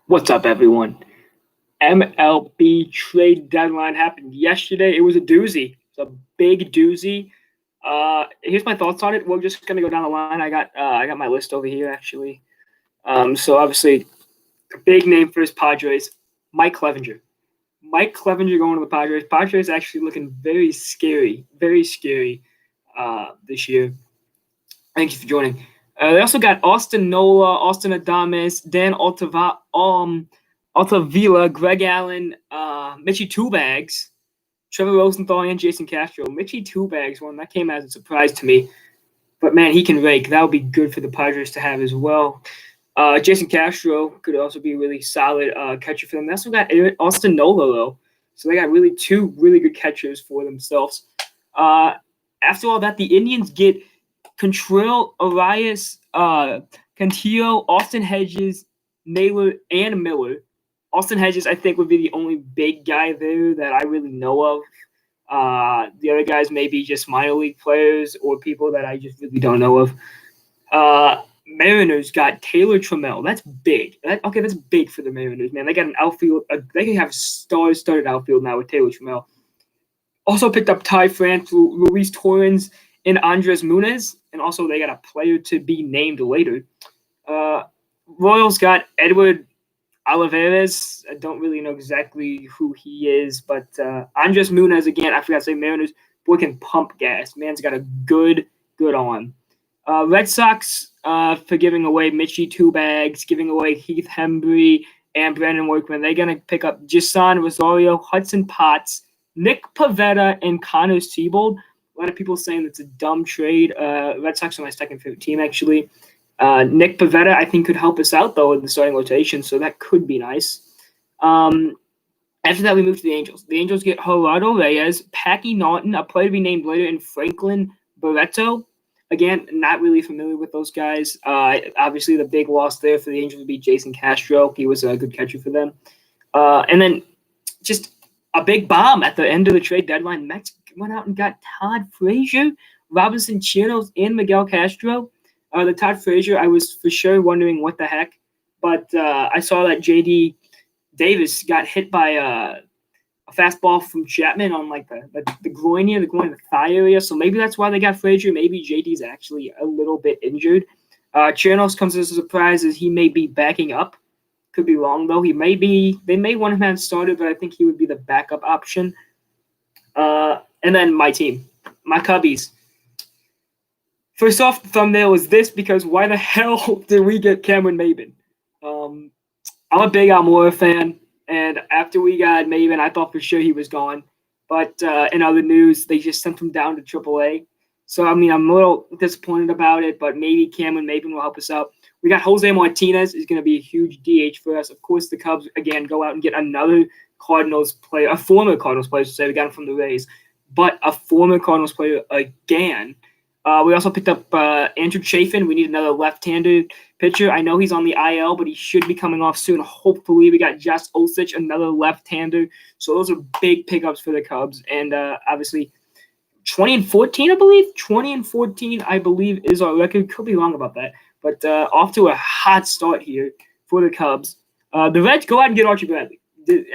What's up, everyone? MLB trade deadline happened yesterday. It was a doozy. It's a big doozy. Here's my thoughts on it. We're just gonna go down the line. I got my list over here actually. So obviously, a big name for his Padres, Mike Clevenger. Mike Clevenger going to the Padres. Padres actually looking very scary this year. Thank you for joining. They also got Austin Nola, Austin Adames, Dan Altavilla, Greg Allen, Mitchie Two Bags, Trevor Rosenthal, and Jason Castro. Mitchie Two Bags one that came as a surprise to me, but man, he can rake. That would be good for the Padres to have as well. Jason Castro could also be a really solid catcher for them. They also got Austin Nola though, so they got two really good catchers for themselves. After all that, the Indians get Contrell, Arias, Cantillo, Austin Hedges, Naylor, and Miller. Austin Hedges, I think, would be the only big guy there that I really know of. The other guys may be just minor league players or people that I just really don't know of. Mariners got Taylor Trammell. That's big. That's big for the Mariners, man. They got an outfield. They can have star-studded outfield now with Taylor Trammell. Also picked up Ty France, Luis Torrens, and Andres Muniz. And also they got a player to be named later. Royals got Edward Olivares. I don't really know exactly who he is, but Andres Muniz, again, I forgot to say Mariners. Boy can pump gas. Man's got a good arm. Red Sox for giving away Mitchie Two Bags, giving away Heath Hembry and Brandon Workman. They're going to pick up Jason Rosario, Hudson Potts, Nick Pivetta, and Connor Siebold. A lot of people saying it's a dumb trade. Red Sox are my second favorite team, actually. Nick Pivetta, I think, could help us out, though, in the starting rotation, so that could be nice. After that, we move to the Angels. The Angels get Gerardo Reyes, Packy Naughton, a player to be named later, and Franklin Barreto. Again, not really familiar with those guys. Obviously, the big loss there for the Angels would be Jason Castro. He was a good catcher for them. And then just a big bomb at the end of the trade deadline. Mets went out and got Todd Frazier, Robinson Chinos, and Miguel Castro. The Todd Frazier, I was for sure wondering what the heck, but I saw that J.D. Davis got hit by a fastball from Chapman on like the groin here, the thigh area. So maybe that's why they got Frazier. Maybe JD's actually a little bit injured. Chinos comes as a surprise as he may be backing up. Could be wrong though. They may want him as starter, but I think he would be the backup option. And then my team, my Cubbies. First off, the thumbnail is this because why the hell did we get Cameron Maybin? I'm a big Almora fan, and after we got Maybin, I thought for sure he was gone. But in other news, they just sent him down to AAA. So, I mean, I'm a little disappointed about it, but maybe Cameron Maybin will help us out. We got Jose Martinez is going to be a huge DH for us. Of course, the Cubs, again, go out and get another Cardinals player, a former Cardinals player, so we got him from the Rays, but a former Cardinals player again. We also picked up Andrew Chafin. We need another left-handed pitcher. I know he's on the IL, but he should be coming off soon. Hopefully, we got Josh Osich, another left-hander. So those are big pickups for the Cubs. And obviously, 20-14, I believe. 20-14, I believe, is our record. Could be wrong about that. But off to a hot start here for the Cubs. The Reds go out and get Archie Bradley.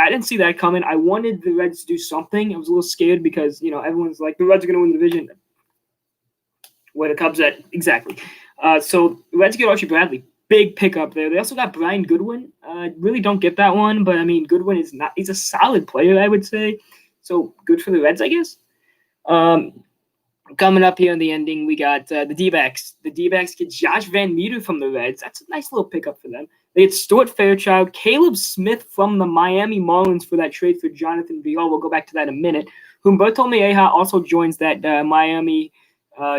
I didn't see that coming. I wanted the Reds to do something. I was a little scared because, everyone's like, the Reds are going to win the division. Where the Cubs at exactly. So Reds get Archie Bradley. Big pickup there. They also got Brian Goodwin. Really don't get that one, but I mean Goodwin he's a solid player, I would say. So good for the Reds, I guess. Coming up here in the ending, we got the D-backs. The D-backs get Josh Van Meter from the Reds. That's a nice little pickup for them. They get Stuart Fairchild, Caleb Smith from the Miami Marlins for that trade for Jonathan Vial. We'll go back to that in a minute. Humberto Mejia also joins that Miami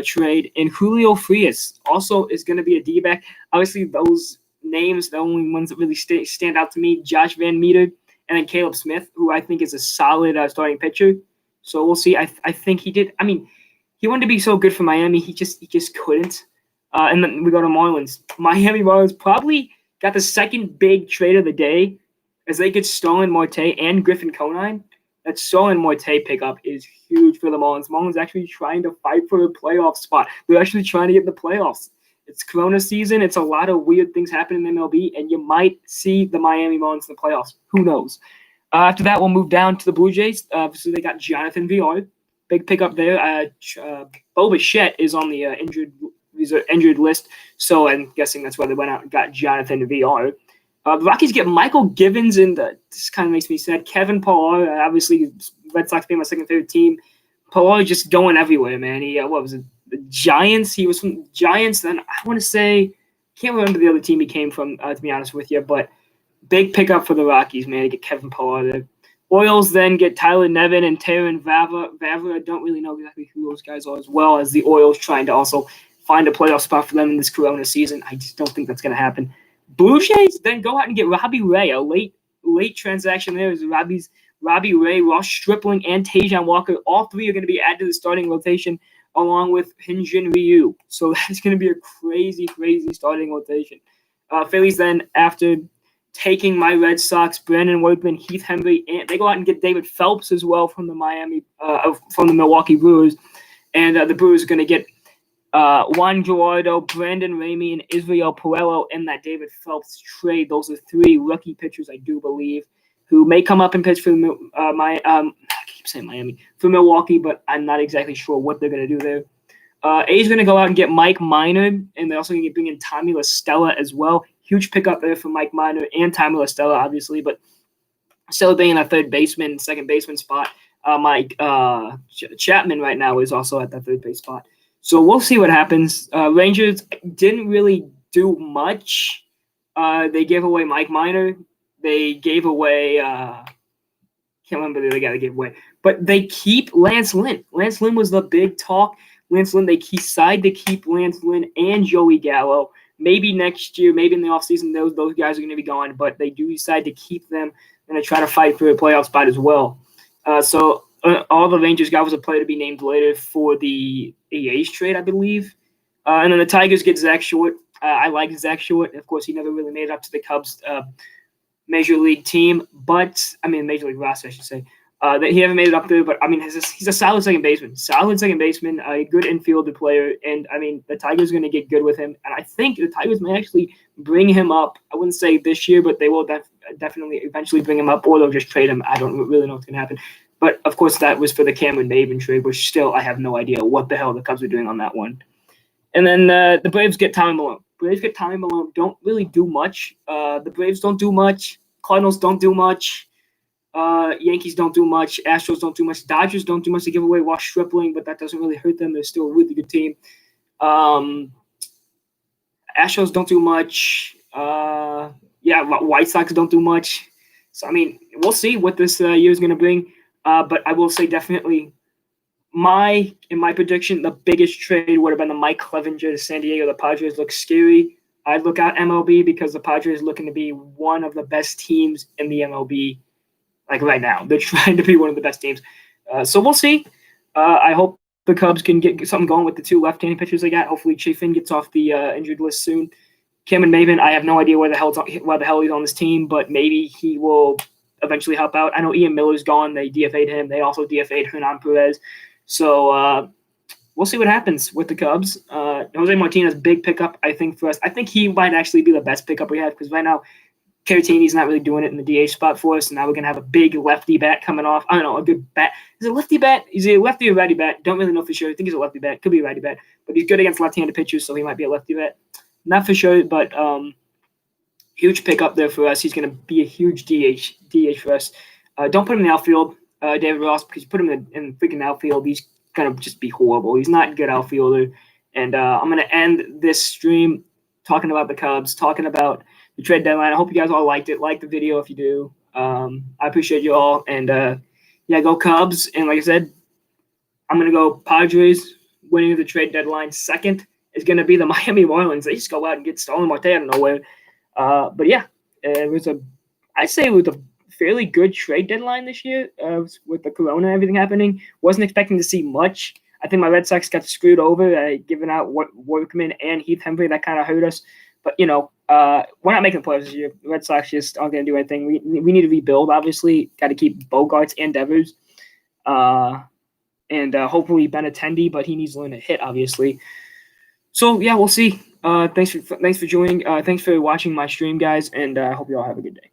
trade, and Julio Frias also is going to be a D-back. Obviously, those names, the only ones that really stand out to me, Josh Van Meter and then Caleb Smith, who I think is a solid starting pitcher. So we'll see. I think he did. I mean, he wanted to be so good for Miami. He just couldn't. And then we go to Marlins. Miami Marlins probably got the second big trade of the day as they get Starlin Marte and Griffin Conine. That Starlin Marte pickup is huge for the Marlins. Marlins actually trying to fight for a playoff spot. They're actually trying to get in the playoffs. It's Corona season. It's a lot of weird things happening in MLB, and you might see the Miami Marlins in the playoffs. Who knows? After that, we'll move down to the Blue Jays. So they got Jonathan Villar. Big pickup there. Bo Bichette is on the injured list, so I'm guessing that's why they went out and got Jonathan Villar. The Rockies get Michael Givens, and this kind of makes me sad. Kevin Pillar, obviously, Red Sox being my second favorite team. Pillar just going everywhere, man. He what was it? The Giants. He was from the Giants. Then I want to say, can't remember the other team he came from, to be honest with you. But big pickup for the Rockies, man, to get Kevin Pillar there. Orioles then get Tyler Nevin and Taron Vavra. I don't really know exactly who those guys are, as well as the Orioles trying to also find a playoff spot for them in this Corona season. I just don't think that's going to happen. Blue Jays then go out and get Robbie Ray. A late transaction there is Robbie Ray, Ross Stripling, and Tajon Walker. All three are going to be added to the starting rotation along with Hyun-Jin Ryu. So that's going to be a crazy, crazy starting rotation. Phillies then, after taking my Red Sox, Brandon Workman, Heath Henry, and they go out and get David Phelps as well from the Milwaukee Brewers. And the Brewers are going to get Juan Gerardo, Brandon Ramey, and Israel Perello in that David Phelps trade. Those are three rookie pitchers, I do believe, who may come up and pitch for I keep saying Miami, for Milwaukee, but I'm not exactly sure what they're going to do there. A's going to go out and get Mike Minor, and they're also going to bring in Tommy La Stella as well. Huge pickup there for Mike Minor and Tommy La Stella, obviously, but still being a second baseman spot. Mike Chapman right now is also at that third base spot. So we'll see what happens. Rangers didn't really do much. They gave away Mike Minor. They gave away can't remember the other guy they gave away. But they keep Lance Lynn. Lance Lynn was the big talk. Lance Lynn, they decide to keep Lance Lynn and Joey Gallo. Maybe next year, maybe in the offseason, those guys are going to be gone. But they do decide to keep them and to try to fight for a playoff spot as well. So all the Rangers got was a player to be named later for the A's trade, I believe. And then the Tigers get Zach Short. I like Zach Short. Of course, he never really made it up to the Cubs Major League team, Major League roster, I should say. That he haven't made it up there, but he's a solid second baseman. A good infielder player, and the Tigers are going to get good with him. And I think the Tigers may actually bring him up. I wouldn't say this year, but they will definitely eventually bring him up, or they'll just trade him. I don't really know what's going to happen. But of course, that was for the Cameron Maybin trade, which still I have no idea what the hell the Cubs are doing on that one. And then the Braves get Tommy Malone. Don't really do much. The Braves don't do much. Cardinals don't do much. Yankees don't do much. Astros don't do much. Dodgers don't do much. They give away Ross Stripling, but that doesn't really hurt them. They're still a really good team. Astros don't do much. White Sox don't do much. So, we'll see what this year is going to bring. But I will say definitely in my prediction, the biggest trade would have been the Mike Clevinger to San Diego. The Padres look scary. I'd look out MLB because the Padres are looking to be one of the best teams in the MLB. Like right now, they're trying to be one of the best teams. So we'll see. I hope the Cubs can get something going with the two left-handed pitchers they got. Hopefully Chafin gets off the injured list soon. Cameron Maybin, I have no idea where the hell he's on this team, but maybe he will eventually help out. I know Ian Miller's gone. They DFA'd him. They also DFA'd Hernan Perez. So we'll see what happens with the Cubs. Jose Martinez, big pickup, I think, for us. I think he might actually be the best pickup we have because right now Caratini's not really doing it in the DH spot for us, and now we're going to have a big lefty bat coming off. I don't know, a good bat. Is it a lefty bat? Is he a lefty or righty bat? Don't really know for sure. I think he's a lefty bat. Could be a righty bat, but he's good against left-handed pitchers, so he might be a lefty bat. Not for sure, but huge pickup there for us. He's going to be a huge DH for us. Don't put him in the outfield, David Ross, because you put him in freaking outfield, he's going to just be horrible. He's not a good outfielder. And I'm going to end this stream talking about the Cubs, talking about the trade deadline. I hope you guys all liked it. Like the video if you do. I appreciate you all. And, go Cubs. And like I said, I'm going to go Padres winning the trade deadline. Second is going to be the Miami Marlins. They just go out and get Starlin Marte out of nowhere. It was a fairly good trade deadline this year with the Corona and everything happening. Wasn't expecting to see much. I think my Red Sox got screwed over, giving out Workman and Heath Henry. That kind of hurt us. But we're not making the playoffs this year. The Red Sox just aren't going to do anything. We need to rebuild. Obviously, got to keep Bogarts and Devers, and hopefully Benintendi, but he needs to learn to hit, obviously. So yeah, we'll see. Thanks for joining. Thanks for watching my stream, guys, and I hope you all have a good day.